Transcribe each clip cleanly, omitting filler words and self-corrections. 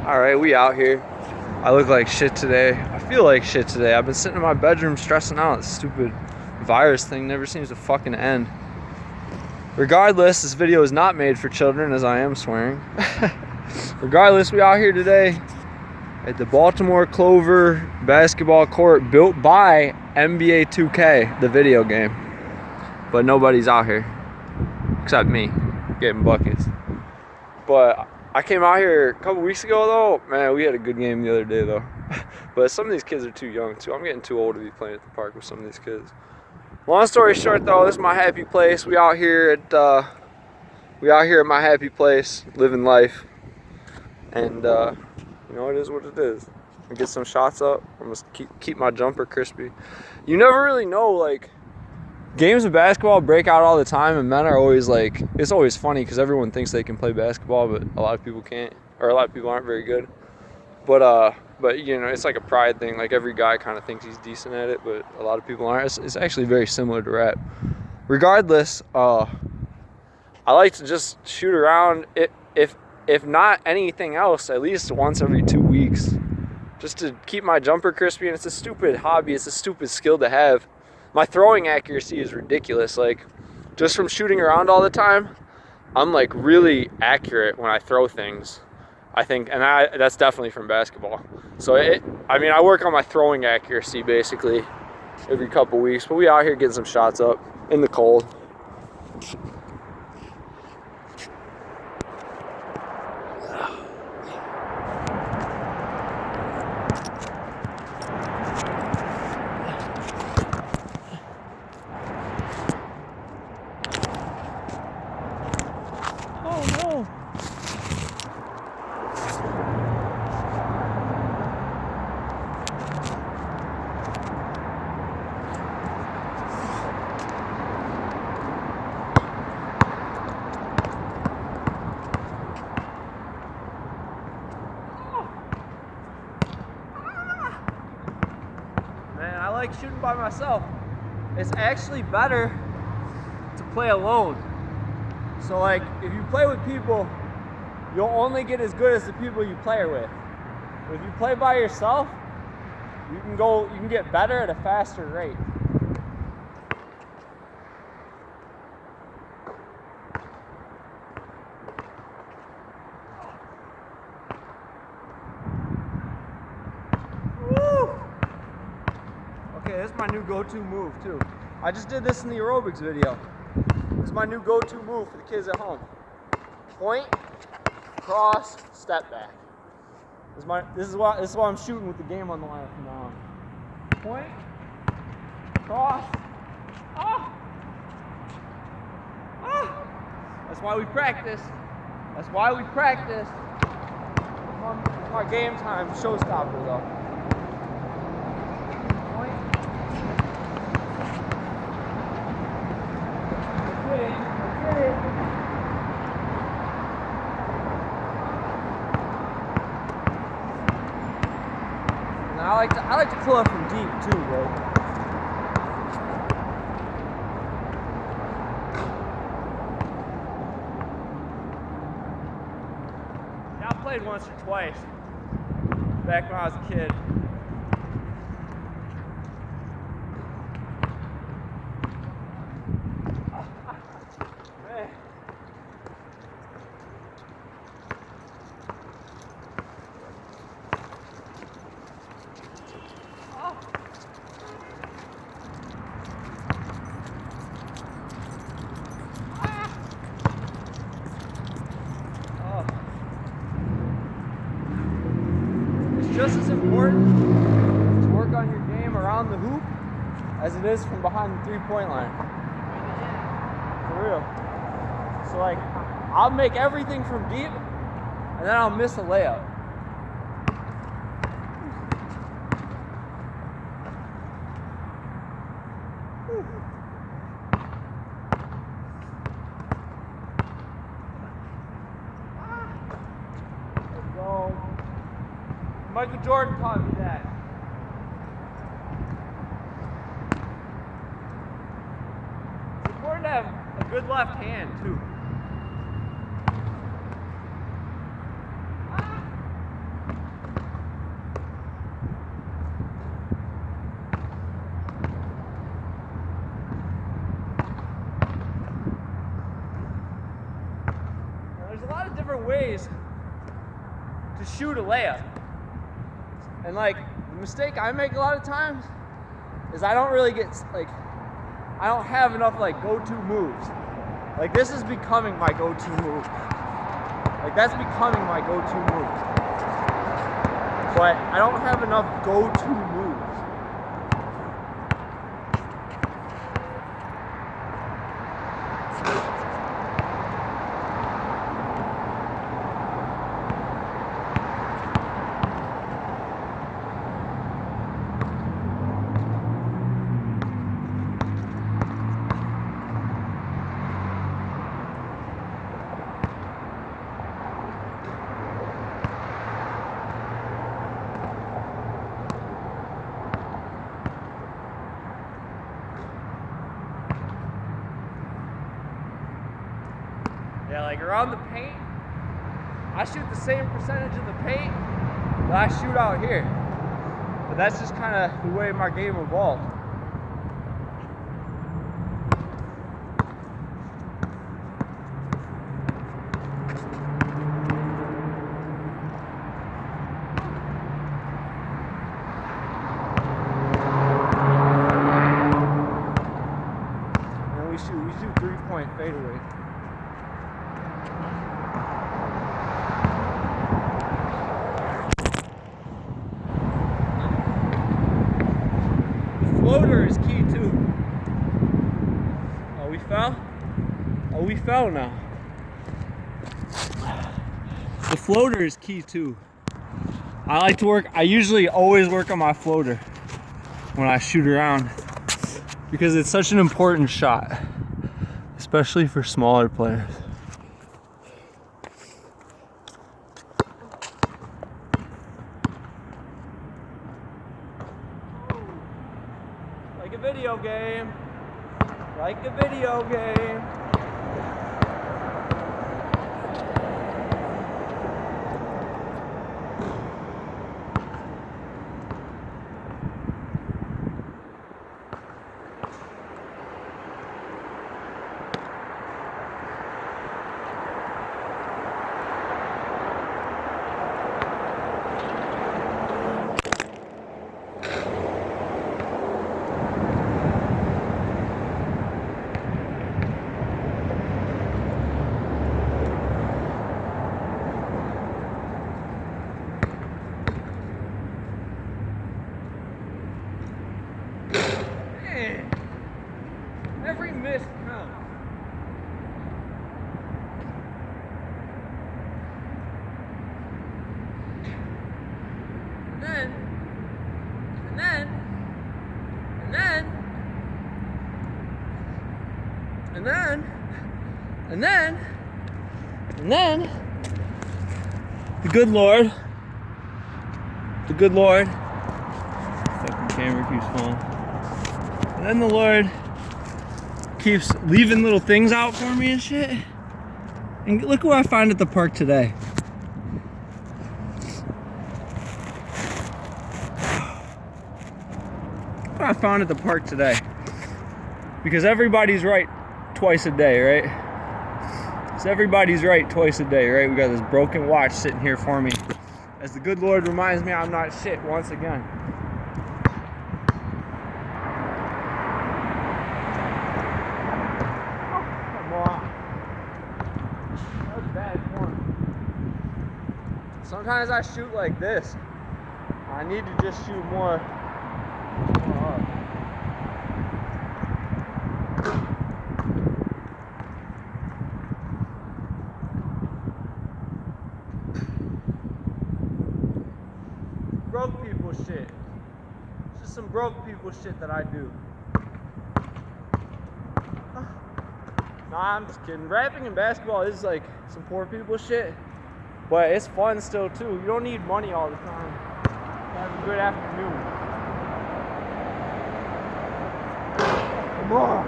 All right, we out here. I look like shit today. I feel like shit today. I've been sitting in my bedroom stressing out. This stupid virus thing never seems to fucking end. Regardless, this video is not made for children, as I am swearing. Regardless, we out here today at the Baltimore Clover basketball court built by NBA 2K, the video game. But nobody's out here except me getting buckets. But I came out here a couple weeks ago though. Man, we had a good game the other day though. But some of these kids are too young too. I'm getting too old to be playing at the park with some of these kids. Long story short though, this is my happy place. We out here at my happy place, living life. And you know, it is what it is. I get some shots up. I'm gonna keep my jumper crispy. You never really know, like, games of basketball break out all the time, and men are always like, it's always funny because everyone thinks they can play basketball, but a lot of people can't, or a lot of people aren't very good. But you know, it's like a pride thing. Like every guy kind of thinks he's decent at it, but a lot of people aren't. It's actually very similar to rap. Regardless, I like to just shoot around. If not anything else, at least once every 2 weeks, just to keep my jumper crispy. And it's a stupid hobby. It's a stupid skill to have. My throwing accuracy is ridiculous. Like, just from shooting around all the time, I'm like really accurate when I throw things, I think, and that's definitely from basketball. So I work on my throwing accuracy basically every couple weeks. But we out here getting some shots up in the cold. Man, I like shooting by myself. It's actually better to play alone. So like, if you play with people, you'll only get as good as the people you play with. But if you play by yourself, you can get better at a faster rate. Okay, this is my new go-to move too. I just did this in the aerobics video. This is my new go-to move for the kids at home. Point, cross, step back. This is why I'm shooting with the game on the line from now on. Point, cross, That's why we practice. That's why we practice. It's my game time showstopper though. I like to pull up from deep too, bro. Yeah, I played once or twice back when I was a kid. Just as important to work on your game around the hoop as it is from behind the three-point line. For real. So like, I'll make everything from deep and then I'll miss a layup. Let's go. Michael Jordan taught me that. It's important to have a good left hand, too. different ways to shoot a layup. And like, the mistake I make a lot of times is I don't really get, like, I don't have enough like go-to moves. Like this is becoming my go-to move. Like that's becoming my go-to move. But I don't have enough go-to moves. Yeah, like around the paint, I shoot the same percentage of the paint that I shoot out here. But that's just kind of the way my game evolved. And we shoot 3-point fadeaway. Floater is key too. Oh, we fell? Oh, we fell now. The floater is key too. I usually always work on my floater when I shoot around because it's such an important shot, especially for smaller players. Like a video game. Like a video game. Man, every miss counts. And then, the good Lord, fucking camera keeps falling. And then the Lord keeps leaving little things out for me and shit. And look what I found at the park today. Look what I found at the park today. Because everybody's right twice a day, right? So everybody's right twice a day, right? We got this broken watch sitting here for me. As the good Lord reminds me I'm not shit once again. Sometimes I shoot like this. I need to just shoot more up. Broke people shit. It's just some broke people shit that I do. Nah, I'm just kidding. Rapping and basketball is like some poor people shit. But it's fun still too. You don't need money all the time. Have a good afternoon. Come on.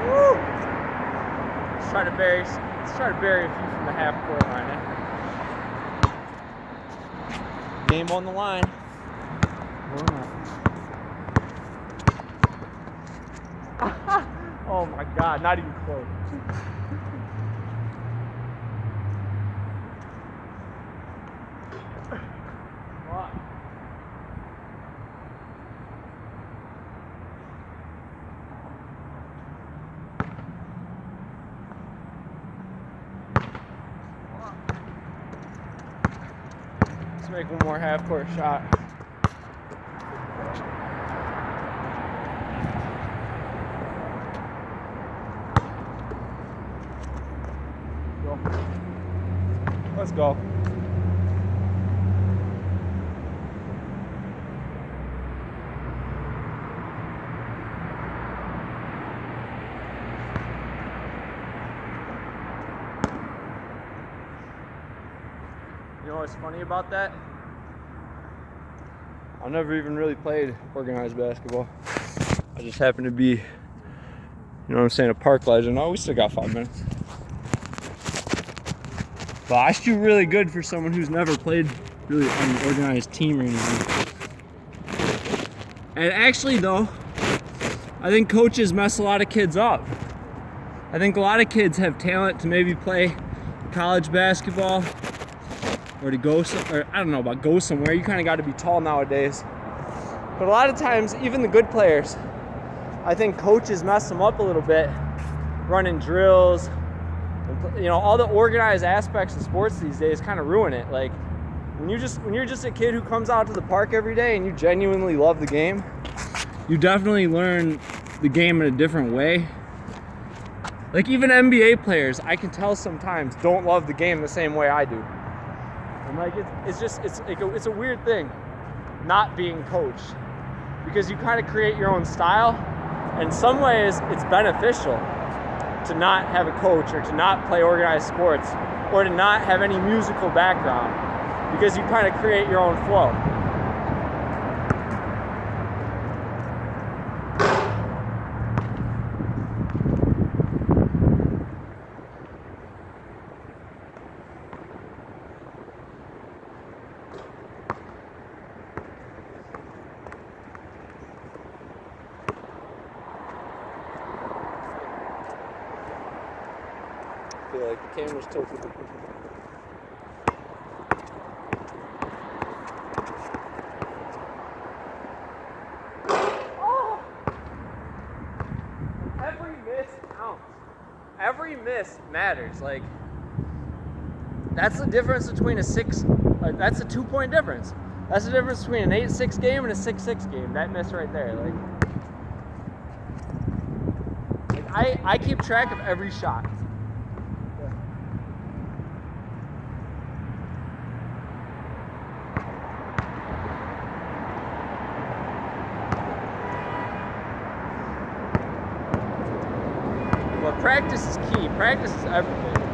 Woo. Let's try to bury a few from the half-court line. Game on the line. Oh my God, not even close. Let's make one more half-court shot. Go. Let's go. You know what's funny about that? I never even really played organized basketball. I just happened to be, you know what I'm saying, a park legend. Oh, we still got 5 minutes. But I shoot really good for someone who's never played really on an organized team or anything. And actually though, I think coaches mess a lot of kids up. I think a lot of kids have talent to maybe play college basketball or to go, or I don't know about go somewhere. You kind of got to be tall nowadays. But a lot of times, even the good players, I think coaches mess them up a little bit, running drills, and, you know, all the organized aspects of sports these days kind of ruin it. Like when you're just a kid who comes out to the park every day and you genuinely love the game, you definitely learn the game in a different way. Like even NBA players, I can tell sometimes don't love the game the same way I do. And like it's a weird thing not being coached, because you kind of create your own style. In some ways it's beneficial to not have a coach or to not play organized sports or to not have any musical background, because you kind of create your own flow. I feel like the camera's tilted. Oh! Every miss counts. Every miss matters. Like, that's the difference between a 6, that's a 2-point difference. That's the difference between an 8-6 game and a 6-6 game. That miss right there. Like I keep track of every shot. But practice is key. Practice is everything.